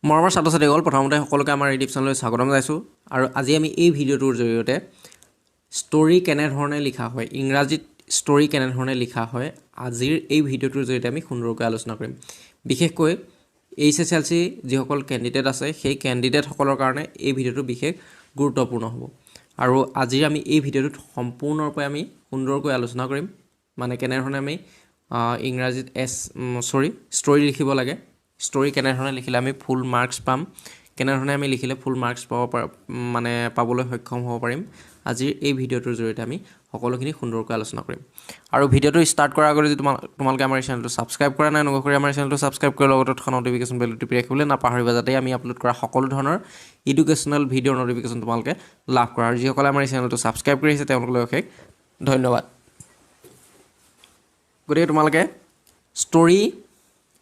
মৰমৰ ছাত্ৰ-ছাত্ৰীসকল প্ৰথমতে সকলোকে আমাৰ ইউটিউব চেনেললৈ স্বাগতম জনাইছোঁ আৰু আজি আমি এই ভিডিঅ'টোৰ জৰিয়তে ষ্টৰী কেনেধৰণে লিখা হয় ইংৰাজীত ষ্টৰী কেনেধৰণে লিখা হয় আজিৰ এই ভিডিঅ'টোৰ জৰিয়তে আমি সুন্দৰকৈ আলোচনা কৰিম বিশেষকৈ hslc যিসকল কেণ্ডিডেট আছে সেই কেণ্ডিডেটসকলৰ কাৰণে এই ভিডিঅ'টো বিশেষ গুৰুত্বপূৰ্ণ হ'ব আৰু আজি আমি এই ভিডিঅ'টোত সম্পূৰ্ণৰূপে আমি সুন্দৰকৈ আলোচনা কৰিম মানে কেনেধৰণে আমি ইংৰাজীত ষ্টৰী লিখিব লাগে ষ্টৰী কেনেধৰণে লিখিলে আমি ফুল মাৰ্কছ পাম কেনেধৰণে আমি লিখিলে ফুল মাৰ্কছ মানে পাবলৈ সক্ষম হ'ব পাৰিম আজিৰ এই ভিডিঅ'টোৰ জৰিয়তে আমি সকলোখিনি সুন্দৰকৈ আলোচনা কৰিম আৰু ভিডিঅ'টো ষ্টাৰ্ট কৰাৰ আগতে যদি তোমালোকে আমাৰ চেনেলটো ছাবস্ক্ৰাইব কৰা নাই অনুগ্ৰহ কৰি আমাৰ চেনেলটো ছাবস্ক্ৰাইব কৰি লগতে থকা নটিফিকেশ্যন বেলটো টিপি ৰাখিবলৈ নাপাহৰিবা যাতে আমি আপলোড কৰা সকলো ধৰণৰ এডুকেশ্যনেল ভিডিঅ'ৰ নটিফিকেশ্যন তোমালোকে লাভ কৰা আৰু যিসকলে আমাৰ এই চেনেলটো ছাবস্ক্ৰাইব কৰি আহিছে তেওঁলোকলৈ অশেষ ধন্যবাদ গতিকে তোমালোকে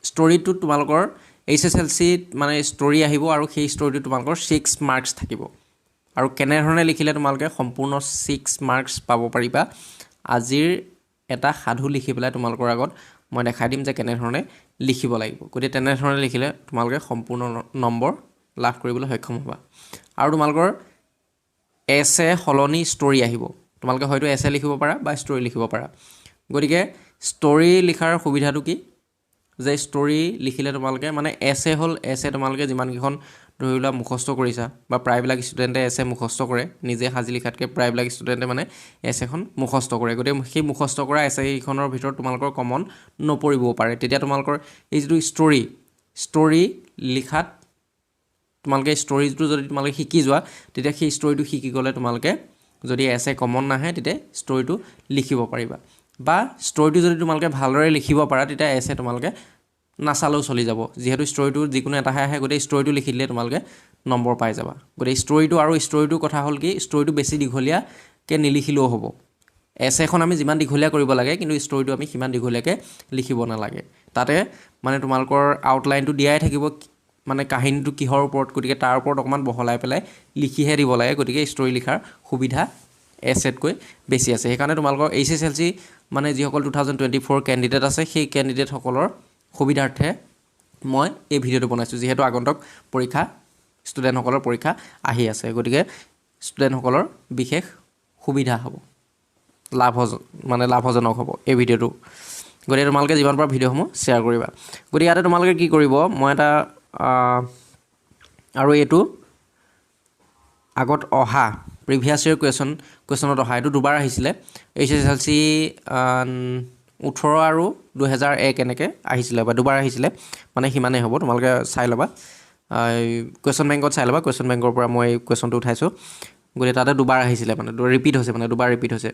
ষ্টৰীটো তোমালোকৰ hslc মানে ষ্টৰী আহিব আৰু সেই ষ্টৰীটো তোমালোকৰ 6 মাৰ্কছ থাকিব আৰু কেনেধৰণে লিখিলে তোমালোকে সম্পূৰ্ণ 6 মাৰ্কছ পাব পাৰিবা আজিৰ এটা সাধু লিখি পেলাই তোমালোকৰ আগত মই দেখাই দিম যে কেনেধৰণে লিখিব লাগিব গতিকে তেনেধৰণে লিখিলে তোমালোকে সম্পূৰ্ণ নম্বৰ লাভ কৰিবলৈ সক্ষম হ'বা আৰু তোমালোকৰ এছে হলনি ষ্টৰী আহিব তোমালোকে হয়তো এছে লিখিব পাৰা বা ষ্টৰী লিখিব পাৰা গতিকে ষ্টৰী লিখাৰ সুবিধাটো কি যে ষ্টৰী লিখিলে তোমালোকে মানে এছে হ'ল এছে তোমালোকে যিমান কিখন ধৰিলা মুখস্থ কৰিছা বা প্ৰায়বিলাক ষ্টুডেণ্টে এছে মুখস্থ কৰে নিজে সাজি লিখাতকৈ প্ৰায়বিলাক ষ্টুডেণ্টে মানে এছেখন মুখস্থ কৰে গতিকে সেই মুখস্থ কৰা এছেকেইখনৰ ভিতৰত তোমালোকৰ কমন নপৰিবও পাৰে তেতিয়া তোমালোকৰ এই যিটো ষ্টৰী লিখাত তোমালোকে ষ্টৰীটো যদি তোমালোকে শিকি যোৱা তেতিয়া সেই ষ্টৰীটো শিকি গ'লে তোমালোকে যদি এছে কমন নাহে তেতিয়া ষ্টৰীটো লিখিব পাৰিবা বা ষ্টৰীটো যদি তোমালোকে ভালদৰে লিখিব পাৰা তেতিয়া এছে তোমালোকে নাচালেও চলি যাব যিহেতু ষ্টৰীটো যিকোনো এটাহে আহে গতিকে ষ্টৰীটো লিখি দিলে তোমালোকে নম্বৰ পাই যাবা গতিকে ষ্টৰীটোৰ কথা হ'ল কি ষ্টৰীটো বেছি দীঘলীয়াকৈ নিলিখিলেও হ'ব এছেখন আমি যিমান দীঘলীয়া কৰিব লাগে কিন্তু ষ্টৰীটো আমি সিমান দীঘলীয়াকৈ লিখিব নালাগে তাতে মানে তোমালোকৰ আউটলাইনটো দিয়াই থাকিব মানে কাহিনীটো কিহৰ ওপৰত গতিকে তাৰ ওপৰত অকণমান বহলাই পেলাই লিখিহে দিব লাগে গতিকে ষ্টৰী লিখাৰ সুবিধা এছেতকৈ বেছি আছে সেইকাৰণে তোমালোকৰ hslc মানে যিসকল 2024 কেণ্ডিডেট আছে সেই কেণ্ডিডেটসকলৰ সুবিধাৰ্থে মই এই ভিডিঅ'টো বনাইছোঁ যিহেতু আগন্তুক পৰীক্ষা ষ্টুডেণ্টসকলৰ পৰীক্ষা আহি আছে গতিকে ষ্টুডেণ্টসকলৰ বিশেষ সুবিধা হ'ব লাভজনক হ'ব এই ভিডিঅ'টো গতিকে তোমালোকে যিমান পাৰা ভিডিঅ'সমূহ শ্বেয়াৰ কৰিবা গতিকে ইয়াতে তোমালোকে কি কৰিব মই এটা আৰু এইটো আগত অহা প্ৰিভিয়াছ ইয়েৰ কুৱেশ্যনত অহা এইটো দুবাৰ আহিছিলে hslc 18 আৰু 2001 এনেকৈ আহিছিলে বা দুবাৰ আহিছিলে মানে সিমানেই হ'ব তোমালোকে চাই ল'বা কুৱেশ্যন বেংকত চাই ল'বা কুৱেশ্যন বেংকৰ পৰা মই এই কুৱেশ্যনটো উঠাইছোঁ গতিকে তাতে দুবাৰ আহিছিলে মানে দুবাৰ ৰিপিট হৈছে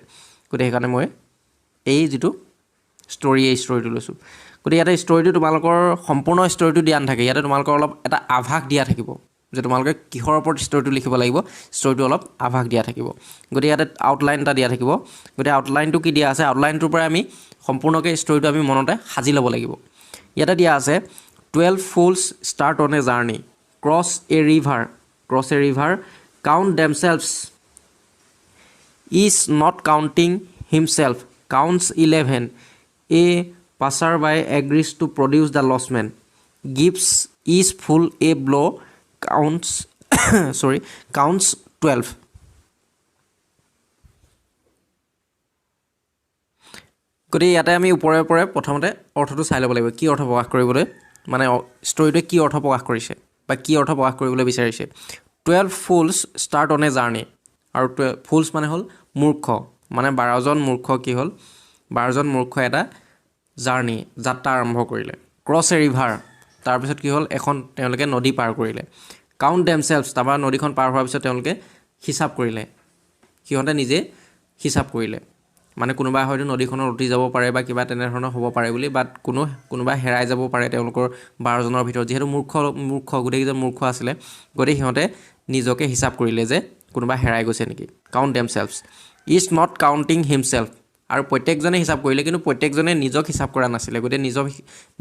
গতিকে সেইকাৰণে মই এই যিটো ষ্টৰীটো লৈছোঁ গতিকে ইয়াতে ষ্টৰীটো তোমালোকৰ সম্পূৰ্ণ ষ্টৰীটো দিয়া নাথাকে ইয়াতে তোমালোকৰ অলপ এটা আভাস দিয়া থাকিব যে তোমালোকে কিহৰ ওপৰত ষ্টৰীটো লিখিব লাগিব ষ্টৰীটো অলপ আভাস দিয়া থাকিব গতিকে ইয়াতে আউটলাইন এটা দিয়া থাকিব গতিকে আউটলাইনটো কি দিয়া আছে আউটলাইনটোৰ পৰা আমি সম্পূৰ্ণকৈ ষ্টৰীটো আমি মনতে সাজি ল'ব লাগিব ইয়াতে দিয়া আছে 12 fools start on a journey cross a river count themselves is not counting himself counts 11 a passerby agrees to produce the lost man gives each fool a blow counts 12 গতিকে ইয়াতে আমি ওপৰে প্ৰথমতে অৰ্থটো চাই ল'ব লাগিব কি অৰ্থ প্ৰকাশ কৰিবলৈ মানে ষ্টৰীটোৱে কি অৰ্থ প্ৰকাশ কৰিছে বা কি অৰ্থ প্ৰকাশ কৰিবলৈ বিচাৰিছে 12 fools start on a journey আৰু ফুলছ মানে হ'ল মূৰ্খ মানে 12জন মূৰ্খ কি হ'ল 12জন মূৰ্খ এটা যাত্ৰা আৰম্ভ কৰিলে ক্ৰছ এ ৰিভাৰ তাৰপিছত কি হ'ল এখন তেওঁলোকে নদী পাৰ কৰিলে কাউণ্ট দেমছেলভছ তাৰপৰা নদীখন পাৰ হোৱাৰ পিছত তেওঁলোকে হিচাপ কৰিলে সিহঁতে নিজে হিচাপ কৰিলে মানে কোনোবা হয়তো নদীখনত উটি যাব পাৰে বা কিবা তেনেধৰণৰ হ'ব পাৰে বুলি বাট কোনোবা হেৰাই যাব পাৰে তেওঁলোকৰ 12জনৰ ভিতৰত যিহেতু মূৰ্খ গোটেইকেইজন মূৰ্খ আছিলে গতিকে সিহঁতে নিজকে হিচাপ কৰিলে যে কোনোবা হেৰাই গৈছে নেকি কাউণ্ট দেমছেলভছ ইজ নট কাউণ্টিং হিমছেলফ আৰু প্ৰত্যেকজনে হিচাপ কৰিলে কিন্তু প্ৰত্যেকজনে নিজক হিচাপ কৰা নাছিলে গতিকে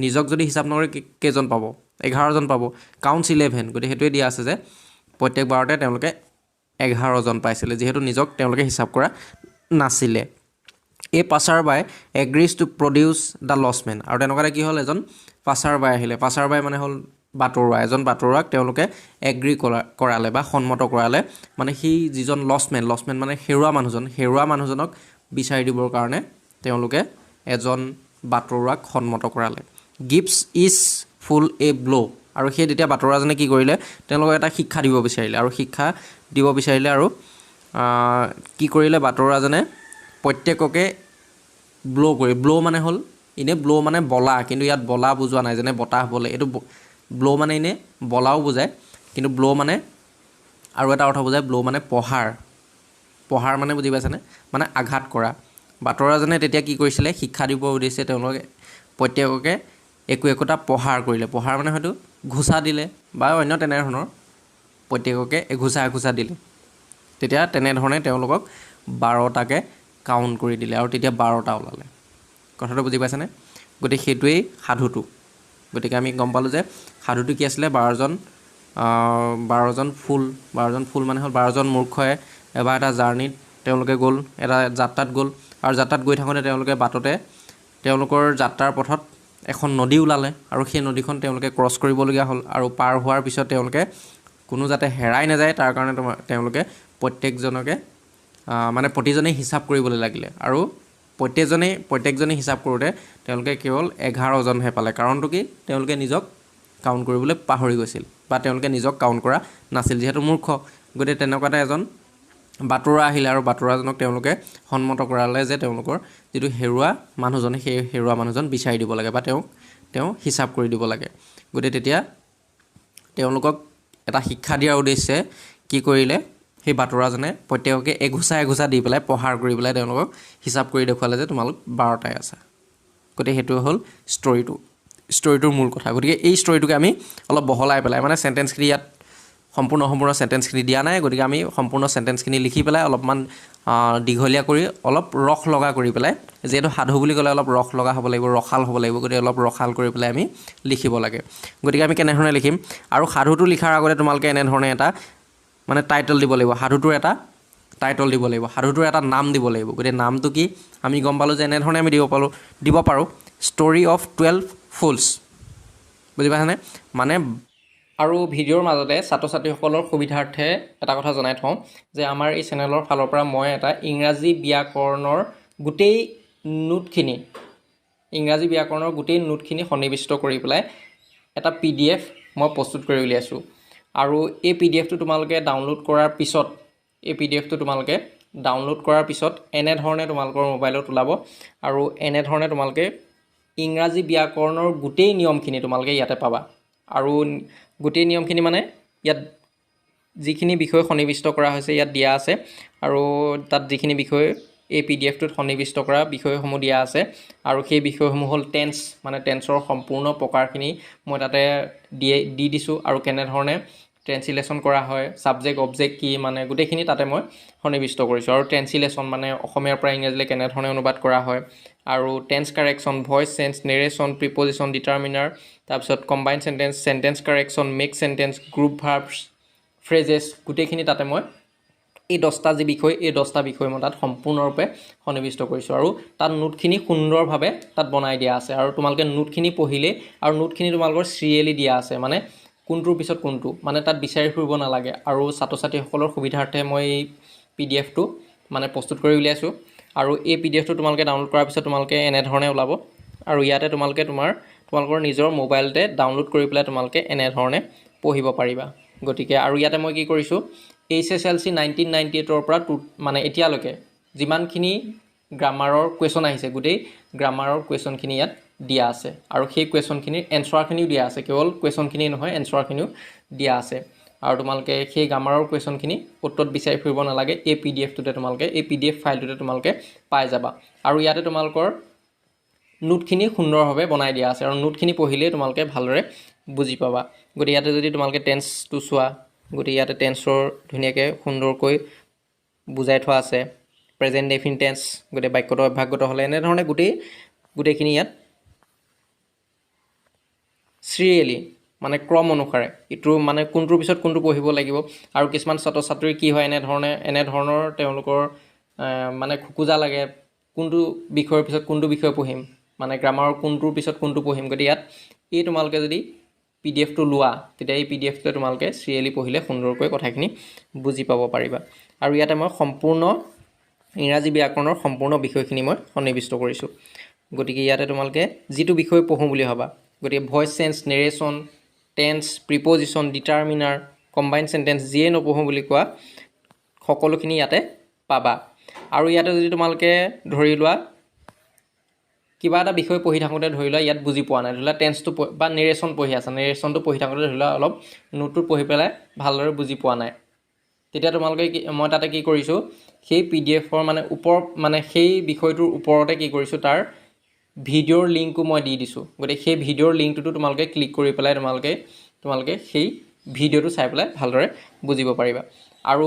নিজক যদি হিচাপ নকৰে কেইজন পাব 11জন পাব কাউণ্টছ 11 গতিকে সেইটোৱে দিয়া আছে যে প্ৰত্যেকবাৰতে তেওঁলোকে 11জন পাইছিলে যিহেতু নিজক তেওঁলোকে হিচাপ কৰা নাছিলে A passerby agrees to produce the lost man আৰু তেনেকুৱাতে কি হ'ল এজন passerby আহিলে passerby মানে হ'ল এজন বাটৰুৱাক তেওঁলোকে এগ্ৰি কৰালে বা সন্মত কৰালে মানে সেই যিজন লছমেন মানে হেৰুৱা মানুহজনক বিচাৰি দিবৰ কাৰণে তেওঁলোকে এজন বাটৰুৱাক সন্মত কৰালে গিভছ ইজ ফুল এ ব্ল' আৰু সেই তেতিয়া বাটৰুৱাজনে কি কৰিলে তেওঁলোকক এটা শিক্ষা দিব বিচাৰিলে আৰু কি কৰিলে বাটৰুৱাজনে প্ৰত্যেককে ব্ল' মানে হ'ল এনেই ব্ল' মানে বলা কিন্তু ইয়াত বলা বুজোৱা নাই যেনে বতাহ বলে এইটো ব্ল' মানে এনেই বলাও বুজায় কিন্তু ব্ল' মানে আৰু এটা অৰ্থ বুজায় ব্ল' মানে পঢ়াৰ মানে বুজি পাইছেনে মানে আঘাত কৰা বাটৰুৱাজনে তেতিয়া কি কৰিছিলে শিক্ষা দিব উদ্দেশ্যে তেওঁলোকে প্ৰত্যেককে একোটা পঢ়াৰ কৰিলে পঢ়াৰ মানে হয়তো ঘোচা দিলে বা অন্য তেনেধৰণৰ প্ৰত্যেককে এঘোচা দিলে তেতিয়া তেনেধৰণে তেওঁলোকক 12টাকে কাউণ্ট কৰি দিলে আৰু তেতিয়া 12টা ওলালে কথাটো বুজি পাইছেনে গতিকে সেইটোৱেই সাধুটো গতিকে আমি গম পালোঁ যে সাধুটো কি আছিলে 12জন ফুল মানে হ'ল 12জন মূৰ্খয়ে এবাৰ এটা জাৰ্ণিত তেওঁলোকে গ'ল এটা যাত্ৰাত গ'ল আৰু যাত্ৰাত গৈ থাকোঁতে তেওঁলোকে বাটতে তেওঁলোকৰ যাত্ৰাৰ পথত এখন নদী ওলালে আৰু সেই নদীখন তেওঁলোকে ক্ৰছ কৰিবলগীয়া হ'ল আৰু পাৰ হোৱাৰ পিছত তেওঁলোকে কোনো যাতে হেৰাই নাযায় তাৰ কাৰণে তেওঁলোকে প্ৰত্যেকজনকে মানে প্ৰতিজনেই হিচাপ কৰিবলৈ লাগিলে আৰু প্ৰত্যেকজনে হিচাপ কৰোঁতে তেওঁলোকে কেৱল 11জনহে পালে কাৰণটো কি তেওঁলোকে নিজক কাউণ্ট কৰিবলৈ পাহৰি গৈছিল বা তেওঁলোকে নিজক কাউণ্ট কৰা নাছিল যিহেতু মূৰ্খ গতিকে তেনেকুৱাতে এজন বাটৰুৱা আহিলে আৰু বাটৰুৱাজনক তেওঁলোকে সন্মত কৰালে যে তেওঁলোকৰ যিটো হেৰুৱা মানুহজন সেই হেৰুৱা মানুহজন বিচাৰি দিব লাগে বা তেওঁ হিচাপ কৰি দিব লাগে গতিকে তেতিয়া তেওঁলোকক এটা শিক্ষা দিয়াৰ উদ্দেশ্যে কি কৰিলে সেই বাটৰুৱাজনে প্ৰত্যেককে এঘোচা দি পেলাই পঢ়াৰ কৰি পেলাই তেওঁলোকক হিচাপ কৰি দেখুৱালে যে তোমালোক 12টাই আছে গতিকে সেইটো হ'ল ষ্টৰিটোৰ মূল কথা গতিকে এই ষ্টৰিটোকে আমি অলপ বহলাই পেলাই মানে চেণ্টেন্সখিনি ইয়াত সম্পূৰ্ণ চেণ্টেন্সখিনি দিয়া নাই গতিকে আমি সম্পূৰ্ণ চেণ্টেন্সখিনি লিখি পেলাই অলপমান দীঘলীয়া কৰি অলপ ৰস লগা কৰি পেলাই যিহেতু সাধু বুলি ক'লে অলপ ৰস লগা হ'ব লাগিব ৰসাল হ'ব লাগিব গতিকে অলপ ৰসাল কৰি পেলাই আমি লিখিব লাগে গতিকে আমি কেনেধৰণে লিখিম আৰু সাধুটো লিখাৰ আগতে তোমালোকে এনেধৰণে এটা মানে টাইটেল দিব লাগিব সাধুটোৰ এটা টাইটেল দিব লাগিব সাধুটোৰ এটা নাম দিব লাগিব গতিকে নামটো কি আমি গম পালোঁ যে এনেধৰণে আমি দিব পাৰোঁ ষ্টৰি অফ 12 ফুলছ বুজি পাইছানে মানে আৰু ভিডিঅ'ৰ মাজতে ছাত্ৰ ছাত্ৰীসকলৰ সুবিধাৰ্থে এটা কথা জনাই থওঁ যে আমাৰ এই চেনেলৰ ফালৰ পৰা মই এটা ইংৰাজী ব্যাকৰণৰ গোটেই নোটখিনি সন্নিৱিষ্ট কৰি পেলাই এটা PDF মই প্ৰস্তুত কৰি উলিয়াইছোঁ আৰু এই PDFটো তোমালোকে ডাউনলোড কৰাৰ পিছত এনেধৰণে তোমালোকৰ মোবাইলত ওলাব আৰু এনেধৰণে তোমালোকে ইংৰাজী ব্যাকৰণৰ গোটেই নিয়মখিনি তোমালোকে ইয়াতে পাবা আৰু গোটেই নিয়মখিনি মানে ইয়াত যিখিনি বিষয় সন্নিৱিষ্ট কৰা হৈছে ইয়াত দিয়া আছে আৰু তাত যিখিনি বিষয় এই PDFটোত সন্নিৱিষ্ট কৰা বিষয়সমূহ দিয়া আছে আৰু সেই বিষয়সমূহ হ'ল টেন্স মানে টেন্সৰ সম্পূৰ্ণ প্ৰকাৰখিনি মই তাতে দি দিছোঁ আৰু কেনেধৰণে ট্ৰেন্সলেশ্যন কৰা হয় ছাবজেক্ট অবজেক্ট কি মানে গোটেইখিনি তাতে মই সন্নিৱিষ্ট কৰিছোঁ আৰু ট্ৰেন্সলেশ্যন মানে অসমীয়াৰ পৰা ইংৰাজীলৈ কেনেধৰণে অনুবাদ কৰা হয় আৰু tense correction voice change narration preposition determiner তাৰপিছত combine sentence correction make sentence group verbs phrases গোটেইখিনি তাতে মই এই 10টা যি বিষয় এই 10টা বিষয় মই তাত সম্পূৰ্ণৰূপে সন্নিৱিষ্ট কৰিছোঁ আৰু তাত নোটখিনি সুন্দৰভাৱে তাত বনাই দিয়া আছে আৰু তোমালোকে নোটখিনি পঢ়িলে আৰু নোটখিনি তোমালোকৰ চিৰিয়েলি দিয়া আছে মানে কোনটোৰ পিছত কোনটো মানে তাত বিচাৰি ফুৰিব নালাগে আৰু ছাত্ৰ ছাত্ৰীসকলৰ সুবিধাৰ্থে মই এই PDFটো মানে প্ৰস্তুত কৰি উলিয়াইছোঁ আৰু এই PDFটো তোমালোকে ডাউনলোড কৰাৰ পিছত তোমালোকে এনেধৰণে ওলাব আৰু ইয়াতে তোমালোকৰ নিজৰ মোবাইলতে ডাউনলোড কৰি পেলাই তোমালোকে এনেধৰণে পঢ়িব পাৰিবা গতিকে আৰু ইয়াতে মই কি কৰিছোঁ hslc 1998ৰ পৰা মানে এতিয়ালৈকে যিমানখিনি গ্ৰামাৰৰ কুৱেশ্যন আহিছে গোটেই গ্ৰামাৰৰ কুৱেশ্যনখিনি ইয়াত দিয়া আছে আৰু সেই কুৱেশ্যনখিনিৰ এনচাৰখিনিও দিয়া আছে কেৱল কুৱেশ্যনখিনি নহয় এনচাৰখিনিও দিয়া আছে আৰু তোমালোকে সেই গ্ৰামাৰৰ কুৱেশ্যনখিনি উত্তৰত বিচাৰি ফুৰিব নালাগে এই PDFটোতে তোমালোকে এই PDF ফাইলটোতে তোমালোকে পাই যাবা আৰু ইয়াতে তোমালোকৰ নোটখিনি সুন্দৰভাৱে বনাই দিয়া আছে আৰু নোটখিনি পঢ়িলেই তোমালোকে ভালদৰে বুজি পাবা গতিকে ইয়াতে যদি তোমালোকে টেন্সটো চোৱা গতিকে ইয়াতে টেন্সৰ ধুনীয়াকৈ সুন্দৰকৈ বুজাই থোৱা আছে প্ৰেজেণ্ট ডেফিনিট টেন্স গোটেই বাক্যটো অভ্যাসগত হ'লে এনেধৰণে গোটেইখিনি ইয়াত চিৰিয়েলি মানে ক্ৰম অনুসাৰে ইটো মানে কোনটোৰ পিছত কোনটো পঢ়িব লাগিব আৰু কিছুমান ছাত্ৰ ছাত্ৰীৰ কি হয় এনেধৰণৰ তেওঁলোকৰ মানে খোকোজা লাগে কোনটো বিষয়ৰ পিছত কোনটো বিষয় পঢ়িম মানে গ্ৰামাৰৰ কোনটোৰ পিছত কোনটো পঢ়িম গতিকে ইয়াত তোমালোকে যদি পিডিএফটো লোৱা তেতিয়া এই পিডিএফটো তোমালোকে সিৰিয়ালি পঢ়িলে সুন্দৰকৈ কথাখিনি বুজি পাব পাৰিবা আৰু ইয়াতে মই সম্পূৰ্ণ ইংৰাজী ব্যাকৰণৰ সম্পূৰ্ণ বিষয়খিনি মই সন্নিৱিষ্ট কৰিছোঁ গতিকে ইয়াতে তোমালোকে যিটো বিষয় পঢ়ো বুলি ভাবা গতিকে voice change narration tense preposition determiner combine sentence যিয়ে নপঢ়ো বুলি কোৱা সকলোখিনি ইয়াতে পাবা আৰু ইয়াতে যদি তোমালোকে ধৰি লোৱা কিবা এটা বিষয় পঢ়ি থাকোঁতে ধৰি লোৱা ইয়াত বুজি পোৱা নাই ধৰি লোৱা টেন্সটো বা নেৰেশ্যন পঢ়ি আছা নেৰেশ্যনটো পঢ়ি থাকোঁতে ধৰি লোৱা অলপ নোটটো পঢ়ি পেলাই ভালদৰে বুজি পোৱা নাই তেতিয়া তোমালোকে মই তাতে কি কৰিছোঁ সেই পিডিএফৰ মানে মানে সেই বিষয়টোৰ ওপৰতে কি কৰিছোঁ তাৰ ভিডিঅ'ৰ লিংকো মই দি দিছোঁ গতিকে সেই ভিডিঅ'ৰ লিংকটোতো তোমালোকে ক্লিক কৰি পেলাই তোমালোকে সেই ভিডিঅ'টো চাই পেলাই ভালদৰে বুজিব পাৰিবা আৰু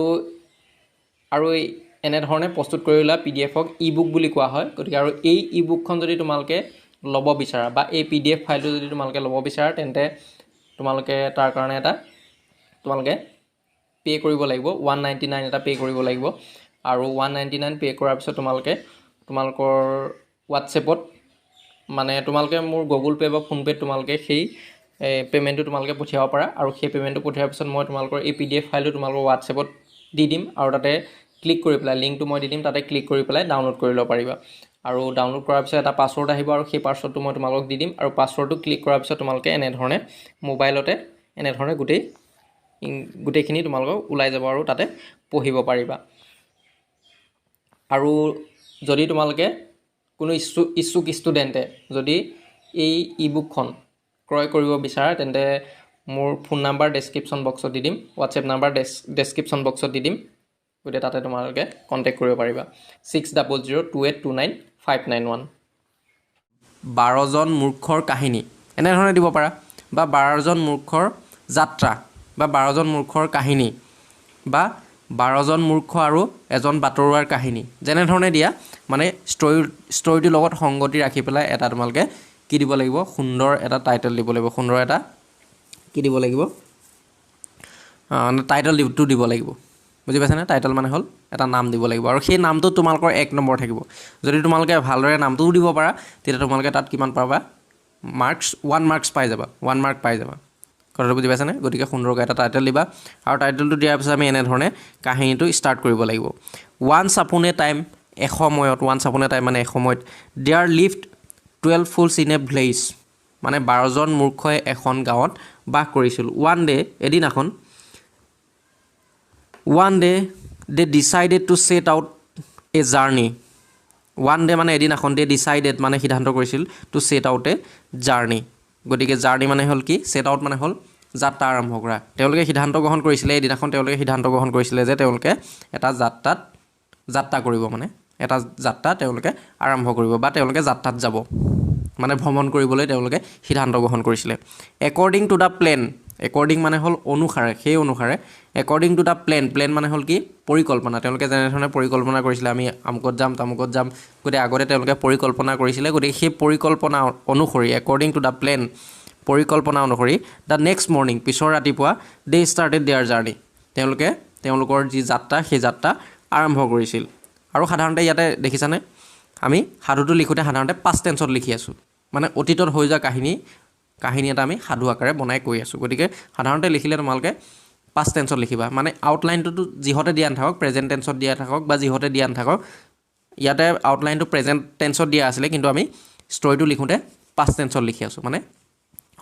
এনেধৰণে প্ৰস্তুত কৰি লোৱা পিডিএফক ই বুক বুলি কোৱা হয় গতিকে আৰু এই ই বুকখন যদি তোমালোকে ল'ব বিচাৰা বা এই পিডিএফ ফাইলটো যদি তোমালোকে ল'ব বিচাৰা তেন্তে তোমালোকে তাৰ কাৰণে তোমালোকে পে কৰিব লাগিব 199 এটা পে কৰিব লাগিব আৰু 199 পে কৰাৰ পিছত তোমালোকৰ হোৱাটছএপত মানে তোমালোকে মোৰ গুগল পে বা ফোন পে তোমালোকে সেই পেমেন্টটো তোমালোকে পঠিয়াব পাৰা আৰু সেই পেমেন্টটো পঠিয়াৰ পিছত মই তোমালোকৰ এই পিডিএফ ফাইলটো তোমালোকৰ হোৱাটছএপত দি দিম আৰু তাতে ক্লিক কৰি পেলাই লিংকটো মই দি দিম তাতে ক্লিক কৰি পেলাই ডাউনলোড কৰি ল'ব পাৰিবা আৰু ডাউনলোড কৰাৰ পিছত এটা পাছৱৰ্ড আহিব আৰু সেই পাছৱৰ্ডটো মই তোমালোকক দি দিম আৰু পাছৱৰ্ডটো ক্লিক কৰাৰ পিছত তোমালোকে এনেধৰণে মোবাইলতে এনেধৰণে গোটেইখিনি তোমালোকক ওলাই যাব আৰু তাতে পঢ়িব পাৰিবা আৰু যদি তোমালোকে কোনো ইচ্ছুক ষ্টুডেণ্টে যদি এই ই বুকখন ক্ৰয় কৰিব বিচাৰে তেন্তে মোৰ ফোন নাম্বাৰ ডেছক্ৰিপশ্যন বক্সত দি দিম হোৱাটছএপ নাম্বাৰ ডেছক্ৰিপশ্যন বক্সত দি দিম গতিকে তাতে তোমালোকে কণ্টেক্ট কৰিব পাৰিবা 6002829591 12জন মূৰ্খৰ কাহিনী এনেধৰণে দিব পাৰা বা 12জন মূৰ্খৰ যাত্ৰা বা 12জন মূৰ্খৰ কাহিনী বা 12জন মূৰ্খ আৰু এজন বাটৰুৱাৰ কাহিনী যেনেধৰণে দিয়া মানে ষ্টৰিটোৰ লগত সংগতি ৰাখি পেলাই এটা তোমালোকে কি দিব লাগিব সুন্দৰ এটা টাইটেল দিব লাগিব সুন্দৰ এটা কি দিব লাগিব টাইটেলটো দিব লাগিব বুজি পাইছানে টাইটেল মানে হ'ল এটা নাম দিব লাগিব আৰু সেই নামটো তোমালোকৰ 1 নম্বৰ থাকিব যদি তোমালোকে ভালদৰে নামটোও দিব পাৰা তেতিয়া তোমালোকে তাত কিমান পাবা মাৰ্কছ 1 মাৰ্কছ পাই যাবা 1 মাৰ্ক পাই যাবা কথাটো বুজি পাইছানে গতিকে সুন্দৰকৈ এটা টাইটেল দিবা আৰু টাইটেলটো দিয়াৰ পিছত আমি এনেধৰণে কাহিনীটো ষ্টাৰ্ট কৰিব লাগিব ওৱান্স আপন এ টাইম এসময়ত ওৱান্স আপন এ টাইম মানে এসময়ত there lived 12 fools in a village মানে 12জন মূৰ্খই এখন গাঁৱত বাস কৰিছিল এদিনাখন one day they decided to set out a journey one day মানে এদিনাখন they decided মানে সিদ্ধান্ত কৰিছিল to set out a journey গতিকে জাৰ্নি মানে হ'ল কি set out মানে হ'ল যাত্ৰা আৰম্ভ কৰা তেওঁলোকে সিদ্ধান্ত গ্ৰহণ কৰিছিল এদিনাখন তেওঁলোকে সিদ্ধান্ত গ্ৰহণ কৰিছিল যে তেওঁলোকে এটা যাত্ৰা কৰিব মানে এটা যাত্ৰা তেওঁলোকে আৰম্ভ কৰিব বা তেওঁলোকে যাত্ৰাত যাব মানে ভ্ৰমণ কৰিবলৈ তেওঁলোকে সিদ্ধান্ত গ্ৰহণ কৰিছিল according to the plan according মানে হ'ল অনুসাৰে সেই অনুসাৰে according to the plan মানে হ'ল কি পৰিকল্পনা তেওঁলোকে যেনেধৰণে পৰিকল্পনা কৰিছিল আমি আমকত যাম তামকত যাম গতিকে আগতে তেওঁলোকে পৰিকল্পনা কৰিছিল গতিকে সেই পৰিকল্পনা অনুসৰি according to the plan পৰিকল্পনা অনুসৰি the next morning পিছৰ ৰাতিপুৱা they started their journey তেওঁলোকৰ যি যাত্ৰা সেই যাত্ৰা আৰম্ভ কৰিছিল আৰু সাধাৰণতে ইয়াতে দেখিছানে আমি সাধুটো লিখোতে সাধাৰণতে past tenseত লিখি আছো মানে অতীতত হৈ যোৱা কাহিনী এটা আমি সাধু আকাৰে বনাই কৈ আছো গতিকে সাধাৰণতে লিখিলে তোমালকে past tenseত লিখিবা মানে আউটলাইনটো যিহতে দিয়া নাথাকক প্ৰেজেন্ট টেন্সত দিয়া থাকক বা যিহতে দিয়া নাথাকক ইয়াতে আউটলাইনটো প্ৰেজেন্ট টেন্সত দিয়া আছিল কিন্তু আমি ষ্টৰিটো লিখোতে past tenseত লিখি আছো মানে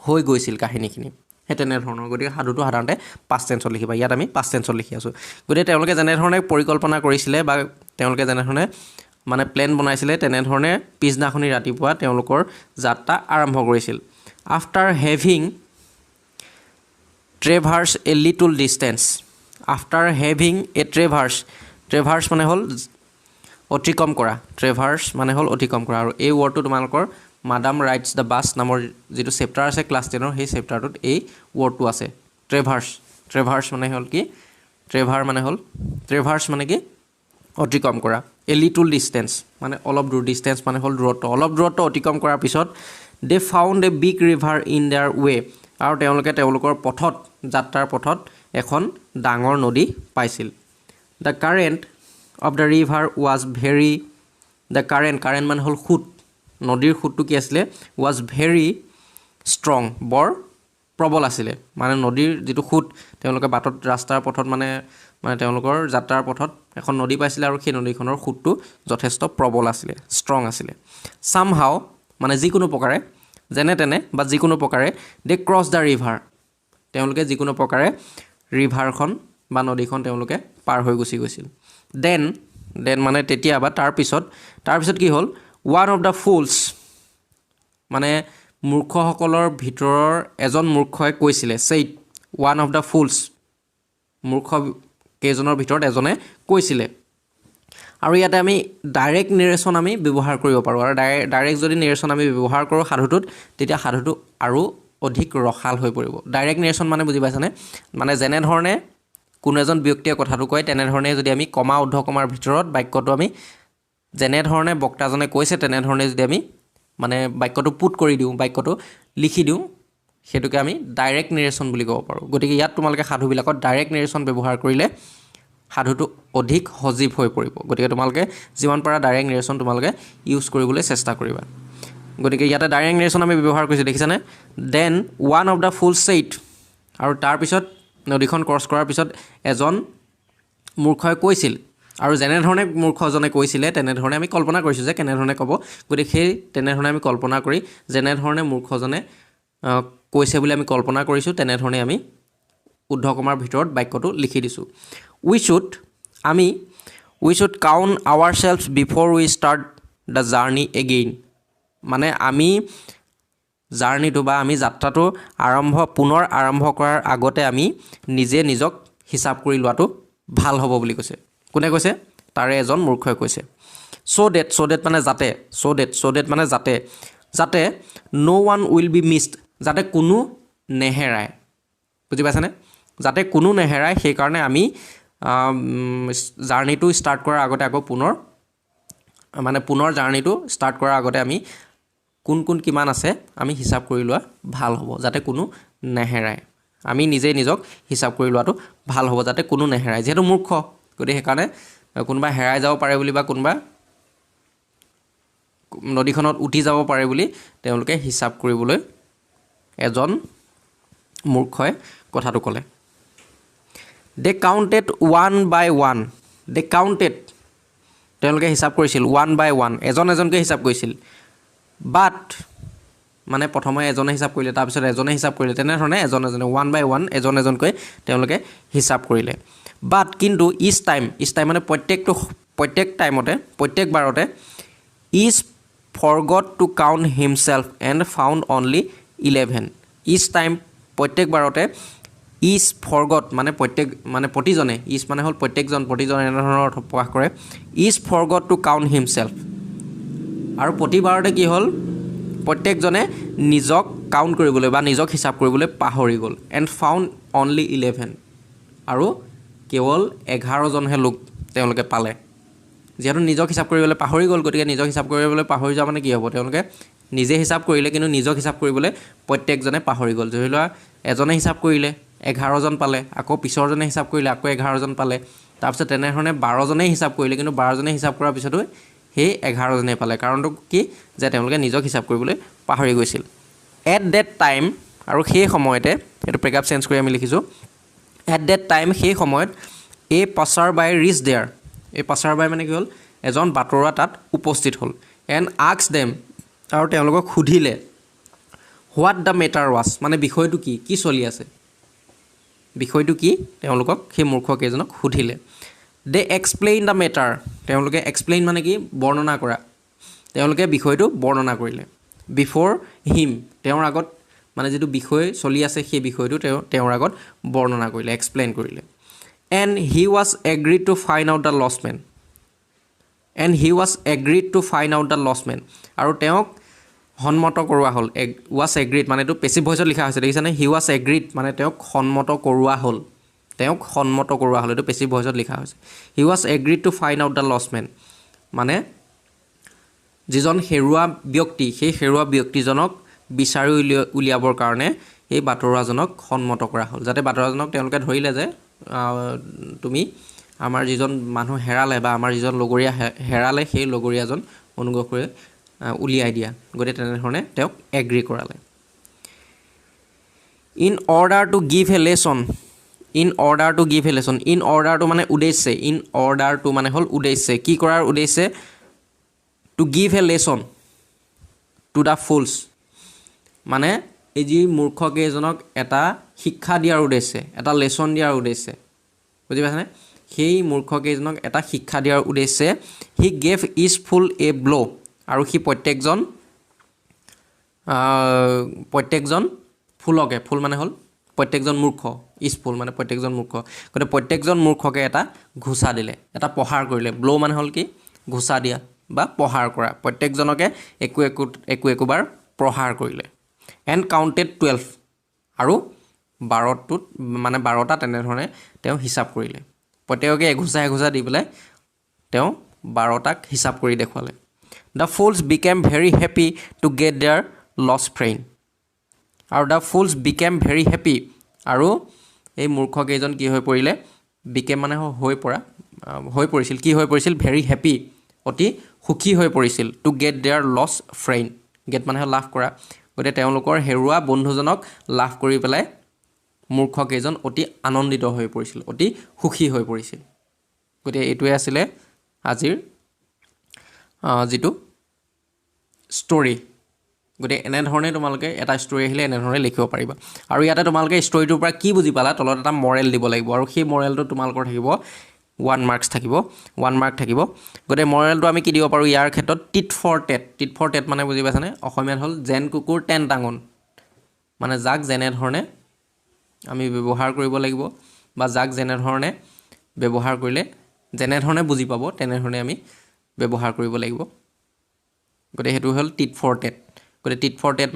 হৈ গৈছিল কাহিনীখিনি হেতেনে ধৰণৰ গতিকে সাধুটো সাধাৰণতে past tenseত লিখিবা ইয়াত আমি past tenseত লিখি আছো গতিকে তেওঁলোকে যেনে ধৰণে পৰিকল্পনা কৰিছিল বা তেওঁলোকে যেনে ধৰণে মানে প্ল্যান বনাইছিলে তেনে ধৰণে পিছদিনাখনি ৰাতিপুৱা তেওঁলোকৰ যাত্ৰা আৰম্ভ কৰিছিল after having traversed a little distance after having a traverse মানে হল অতিক্ৰম কৰা traverse মানে হল অতিক্ৰম কৰা আৰু এই ৱৰ্ডটো তোমালোকৰ মাডাম ৰাইটস দা বাস নামৰ যেটো চেপ্টাৰ আছে ক্লাস 10 ৰ সেই চেপ্টাৰটোত এই ৱৰ্ডটো আছে traverse মানে হল কি traverse মানে কি অতিক্ৰম কৰা a little distance মানে অলপ দূৰ distance মানে হল দূৰত্ব অলপ দূৰত্ব অতিক্ৰম কৰাৰ পিছত they found a big river in their way আৰু তেওঁলোকে তেওঁলোকৰ পথত যাত্ৰাৰ পথত এখন ডাঙৰ নদী পাইছিল the current of the river was very the current মানে হল খুঁত নদীৰ খুঁতটো কি আছিল was very strong বৰ প্ৰবল আছিলে মানে নদীৰ যিটো খুঁট তেওঁলোকে বাটত ৰাস্তাৰ পথত মানে তেওঁলোকৰ যাত্ৰাৰ পথত এখন নদী পাইছিলে আৰু সেই নদীখনৰ খুঁটটো যথেষ্ট প্ৰবল আছিলে ষ্ট্ৰং আছিলে সামহাও মানে যিকোনো প্ৰকাৰে যেনে তেনে বা যিকোনো প্ৰকাৰে দে ক্ৰছ দ্য ৰিভাৰ তেওঁলোকে যিকোনো প্ৰকাৰে ৰিভাৰখন বা নদীখন তেওঁলোকে পাৰ হৈ গুচি গৈছিল দেন মানে তেতিয়া বা তাৰপিছত কি হ'ল ওৱান অফ দ্য ফুলছ মানে মূৰ্খসকলৰ ভিতৰৰ এজন মূৰ্খই কৈছিলে সেইট ওৱান অফ দ্য ফুলছ মূৰ্খ কেইজনৰ ভিতৰত এজনে কৈছিলে আৰু ইয়াতে আমি ডাইৰেক্ট নেৰেশ্যন আমি ব্যৱহাৰ কৰিব পাৰোঁ আৰু ডাইৰেক্ট যদি নেৰেশ্যন আমি ব্যৱহাৰ কৰোঁ সাধুটোত তেতিয়া সাধুটো আৰু অধিক ৰসাল হৈ পৰিব ডাইৰেক্ট নেৰেশ্যন মানে বুজি পাইছানে মানে যেনেধৰণে কোনো এজন ব্যক্তিয়ে কথাটো কয় তেনেধৰণে যদি আমি কমা ঊৰ্ধ কমাৰ ভিতৰত বাক্যটো আমি যেনেধৰণে বক্তাজনে কৈছে তেনেধৰণে যদি আমি মানে বাক্যটো পুট কৰি দিওঁ বাক্যটো লিখি দিওঁ সেইটোকে আমি ডাইৰেক্ট নেৰেশ্যন বুলি ক'ব পাৰোঁ গতিকে ইয়াত তোমালোকে সাধুবিলাকত ডাইৰেক্ট নেৰেশ্যন ব্যৱহাৰ কৰিলে সাধুটো অধিক সজীৱ হৈ পৰিব গতিকে তোমালোকে যিমান পাৰা ডাইৰেক্ট নেৰেশ্যন তোমালোকে ইউজ কৰিবলৈ চেষ্টা কৰিবা গতিকে ইয়াতে ডাইৰেক্ট নেৰেশ্যন আমি ব্যৱহাৰ কৰিছোঁ দেখিছানে দেন ওৱান অফ দ্য ফুল সেইট আৰু তাৰপিছত নদীখন ক্ৰছ কৰাৰ পিছত এজন মূৰ্খই কৈছিল আৰু যেনেধৰণে মূৰ্খজনে কৈছিলে তেনেধৰণে আমি কল্পনা কৰিছোঁ যে কেনেধৰণে ক'ব গতিকে সেই তেনেধৰণে আমি কল্পনা কৰি যেনেধৰণে মূৰ্খজনে কৈছে বুলি আমি কল্পনা কৰিছোঁ তেনেধৰণে আমি ঊৰ্ধকমাৰ ভিতৰত বাক্যটো লিখি দিছোঁ we should count ourselves before we start the journey again মানে আমি জাৰ্ণিটো বা আমি যাত্ৰাটো পুনৰ আৰম্ভ কৰাৰ আগতে আমি নিজে নিজক হিচাপ কৰি লোৱাটো ভাল হ'ব বুলি কৈছে কোনে কৈছে তাৰে এজন মূৰ্খই কৈছে চ' ডেট মানে যাতে ন' ওৱান উইল বি মিছড যাতে কোনো নেহেৰায় বুজি পাইছানে যাতে কোনো নেহেৰায় সেইকাৰণে আমি জাৰ্ণিটো ষ্টাৰ্ট কৰাৰ আগতে আকৌ পুনৰ জাৰ্ণিটো ষ্টাৰ্ট কৰাৰ আগতে আমি কোন কিমান আছে আমি হিচাপ কৰি লোৱা ভাল হ'ব যাতে কোনো নেহেৰায় আমি নিজে নিজক হিচাপ কৰি লোৱাটো ভাল হ'ব যাতে কোনো নেহেৰায় যিহেতু মূৰ্খ গতিকে সেইকাৰণে কোনোবা হেৰাই যাব পাৰে বুলি বা কোনোবা নদীখনত উঠি যাব পাৰে বুলি তেওঁলোকে হিচাপ কৰিবলৈ এজন মূৰ্খই কথাটো ক'লে দে কাউণ্টেড ওৱান বাই ওৱান তেওঁলোকে হিচাপ কৰিছিল ওৱান বাই ওৱান এজনকৈ হিচাপ কৰিছিল বাট মানে প্ৰথমে এজনে হিচাপ কৰিলে তাৰপিছত এজনে হিচাপ কৰিলে তেনেধৰণে এজনে ওৱান বাই ওৱান এজনকৈ তেওঁলোকে হিচাপ কৰিলে বাট কিন্তু ইচ টাইম মানে প্ৰত্যেকবাৰতে is forgot to count himself and found only 11 each time প্ৰত্যেকবাৰতে ইজ ফৰগট মানে প্ৰতিজনে ইজ মানে হ'ল প্ৰতিজনে এনেধৰণৰ অৰ্থ প্ৰকাশ কৰে is forgot to count himself আৰু প্ৰতিবাৰতে কি হ'ল প্ৰত্যেকজনে নিজক কাউণ্ট কৰিবলৈ বা নিজক হিচাপ কৰিবলৈ পাহৰি গ'ল এণ্ড ফাউণ্ড অনলি 11 আৰু কেৱল 11জনহে লোক তেওঁলোকে পালে যিহেতু নিজক হিচাপ কৰিবলৈ পাহৰি গ'ল গতিকে নিজক হিচাপ কৰিবলৈ পাহৰি যোৱা মানে কি হ'ব তেওঁলোকে নিজে হিচাপ কৰিলে কিন্তু নিজক হিচাপ কৰিবলৈ প্ৰত্যেকজনে পাহৰি গ'ল ধৰি লোৱা এজনে হিচাপ কৰিলে 11জন পালে আকৌ পিছৰজনে হিচাপ কৰিলে আকৌ 11জন পালে তাৰপিছত তেনেধৰণে 12জনে হিচাপ কৰিলে কিন্তু 12জনে হিচাপ কৰাৰ পিছতো সেই 11জনে পালে কাৰণটো কি যে তেওঁলোকে নিজক হিচাপ কৰিবলৈ পাহৰি গৈছিল এট ডেট টাইম আৰু সেই সময়তে এইটো প্ৰেকআপ চেঞ্জ কৰি আমি লিখিছোঁ এট ডেট টাইম সেই সময়ত এ পাছাৰ বাই ৰিচ দেয়াৰ এই পাছাৰ বাই মানে কি হ'ল এজন বাটৰুৱা তাত উপস্থিত হ'ল এণ্ড আক্স দেম আৰু তেওঁলোকক সুধিলে হোৱাট দ্য মেটাৰ ৱাছ মানে বিষয়টো কি চলি আছে বিষয়টো কি তেওঁলোকক সেই মূৰ্খকেইজনক সুধিলে দে এক্সপ্লেইন দ্য মেটাৰ তেওঁলোকে এক্সপ্লেইন মানে কি বৰ্ণনা কৰা তেওঁলোকে বিষয়টো বৰ্ণনা কৰিলে বিফ'ৰ হিম তেওঁৰ আগত মানে যিটো বিষয় চলি আছে সেই বিষয়টো তেওঁৰ আগত বৰ্ণনা কৰিলে এক্সপ্লেইন কৰিলে and he was agreed to find out the lost men আৰু তেওঁক সন্মত কৰোৱা হ'ল ৱাজ এগ্ৰিড মানে এইটো পেচিভ ভইচত লিখা হৈছে দেখিছানে হি ৱাজ এগ্ৰিড মানে তেওঁক সন্মত কৰোৱা হ'ল এইটো পেচিভ ভইচত লিখা হৈছে he was agreed to find out the lost men মানে যিজন হেৰুৱা ব্যক্তি সেই হেৰুৱা ব্যক্তিজনক বিচাৰি উলিয়াবৰ কাৰণে সেই বাটৰুৱাজনক সন্মত কৰা হ'ল যাতে বাটৰুৱাজনক তেওঁলোকে ধৰিলে যে তুমি আমাৰ যিজন মানুহ হেৰালে বা আমাৰ যিজন লগৰীয়া হেৰালে সেই লগৰীয়াজন অনুগ্ৰহ কৰি উলিয়াই দিয়া গতিকে তেনেধৰণে তেওঁক এগ্ৰি কৰালে in order to give a lesson in order to give a lesson in অৰ্ডাৰটো মানে উদ্দেশ্যে ইন অৰ্ডাৰটো মানে হ'ল উদ্দেশ্যে কি কৰাৰ উদ্দেশ্যে to give a lesson to the fools মানে এই যি মূৰ্খকেইজনক এটা শিক্ষা দিয়াৰ উদ্দেশ্যে এটা লেচন দিয়াৰ উদ্দেশ্যে বুজি পাইছেনে সেই মূৰ্খকেইজনক এটা শিক্ষা দিয়াৰ উদ্দেশ্যে হি গেভ ইজ ফুল এ ব্ল' আৰু সি প্ৰত্যেকজন ফুলকে ফুল মানে হ'ল প্ৰত্যেকজন মূৰ্খ ইজ ফুল মানে প্ৰত্যেকজন মূৰ্খ গতিকে প্ৰত্যেকজন মূৰ্খকে এটা ঘোচা দিলে এটা প্ৰহাৰ কৰিলে ব্ল' মানে হ'ল কি ঘোচা দিয়া বা প্ৰহাৰ কৰা প্ৰত্যেকজনকে একোবাৰ প্ৰহাৰ কৰিলে এণ্ড কাউণ্টেড 12 আৰু 12টোত মানে 12টা তেনেধৰণে তেওঁ হিচাপ কৰিলে প্ৰত্যেককে এঘোচা দি পেলাই তেওঁ 12টাক হিচাপ কৰি দেখুৱালে the fools became very happy to get their lost friend আৰু the fools became very happy আৰু এই মূৰ্খকেইজন কি হৈ পৰিলে বিকেম মানে হৈ পৰিছিল ভেৰি হেপী অতি সুখী হৈ পৰিছিল to get their lost friend get মানে লাভ কৰা গতিকে তেওঁলোকৰ হেৰুৱা বন্ধুজনক লাভ কৰি পেলাই মূৰ্খকেইজন অতি আনন্দিত হৈ পৰিছিল অতি সুখী হৈ পৰিছিল গতিকে এইটোৱে আছিলে আজিৰ যিটো ষ্টৰী গতিকে এনেধৰণে তোমালোকে এটা ষ্টৰী আহিলে এনেধৰণে লিখিব পাৰিবা আৰু ইয়াতে তোমালোকে ষ্টৰীটোৰ পৰা কি বুজি পালা তলত এটা মৰেল দিব লাগিব আৰু সেই মৰেলটো তোমালোকৰ থাকিব 1 মাৰ্কছ থাকিব 1 মাৰ্ক থাকিব গতিকে মৰেলটো আমি কি দিব পাৰোঁ ইয়াৰ ক্ষেত্ৰত টিট ফৰ টেট মানে বুজি পাইছানে অসমীয়াত হ'ল যেন কুকুৰ তেন টাঙোন মানে যাক যেনেধৰণে আমি ব্যৱহাৰ কৰিব লাগিব বা যাক যেনেধৰণে ব্যৱহাৰ কৰিলে যেনেধৰণে বুজি পাব তেনেধৰণে আমি ব্যৱহাৰ কৰিব লাগিব গতিকে সেইটো হ'ল টিট ফৰ টেট গতিকে টিট ফৰ টেট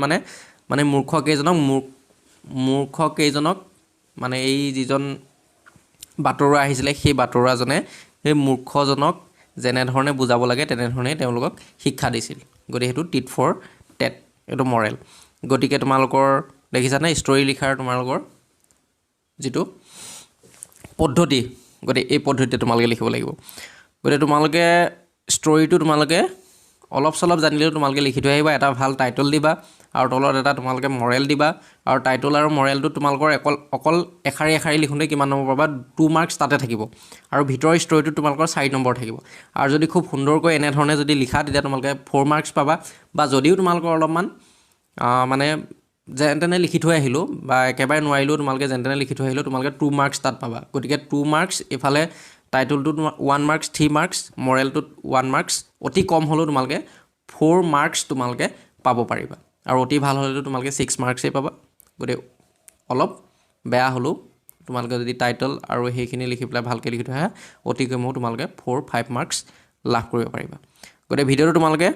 মানে মূৰ্খকেইজনক মানে এই যিজন বাটৰুৱা আহিছিলে সেই বাটৰুৱাজনে সেই মূৰ্খজনক যেনেধৰণে বুজাব লাগে তেনেধৰণে তেওঁলোকক শিক্ষা দিছিল গতিকে সেইটো টিট ফৰ টেট এইটো মৰেল গতিকে তোমালোকৰ দেখিছানে ষ্টৰী লিখাৰ তোমালোকৰ যিটো পদ্ধতি গতিকে এই পদ্ধতিতে তোমালোকে লিখিব লাগিব গতিকে তোমালোকে ষ্টৰীটো তোমালোকে অলপ চলপ জানিলেও তোমালোকে লিখি থৈ আহিবা এটা ভাল টাইটল দিবা আৰু তলত এটা তোমালোকে মৰেল দিবা আৰু টাইটল আৰু মৰেলটো তোমালোকৰ অকল এশাৰী লিখোঁতে কিমান নম্বৰ পাবা 2 মাৰ্কছ তাতে থাকিব আৰু ভিতৰৰ ষ্টৰীটোত তোমালোকৰ 4 নম্বৰ থাকিব আৰু যদি খুব সুন্দৰকৈ এনেধৰণে যদি লিখা তেতিয়া তোমালোকে 4 মাৰ্কছ পাবা বা যদিও তোমালোকৰ অলপমান মানে যেন তেনে লিখি থৈ আহিলোঁ বা একেবাৰে নোৱাৰিলেও তোমালোকে যেন তেনে লিখি থৈ আহিলেও তোমালোকে 2 মাৰ্কছ তাত পাবা গতিকে 2 মাৰ্কছ এইফালে টাইটলটোত 1 মাৰ্কছ 3 মাৰ্কছ মৰেলটোত 1 মাৰ্কছ অতি কম হ'লেও তোমালোকে 4 মাৰ্কছ তোমালোকে পাব পাৰিবা আৰু অতি ভাল হ'লেতো তোমালোকে 6 মাৰ্কছেই পাবা গতিকে অলপ বেয়া হ'লেও তোমালোকে যদি টাইটল আৰু সেইখিনি লিখি পেলাই ভালকৈ লিখি থৈ আহা অতি কমেও তোমালোকে 4-5 মাৰ্কছ লাভ কৰিব পাৰিবা গতিকে ভিডিঅ'টো তোমালোকে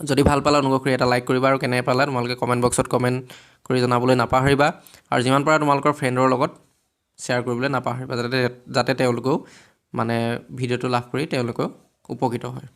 যদি ভাল পালা অনুগ্ৰহ কৰি এটা লাইক কৰিবা আৰু কেনে পালা তোমালোকে কমেণ্ট বক্সত কমেণ্ট কৰি জনাবলৈ নাপাহৰিবা আৰু যিমান পাৰা তোমালোকৰ ফ্ৰেণ্ডৰ লগত শ্বেয়াৰ কৰিবলৈ নাপাহৰিবা যাতে তেওঁলোকেও মানে ভিডিঅ'টো লাভ কৰি তেওঁলোকেও উপকৃত হয়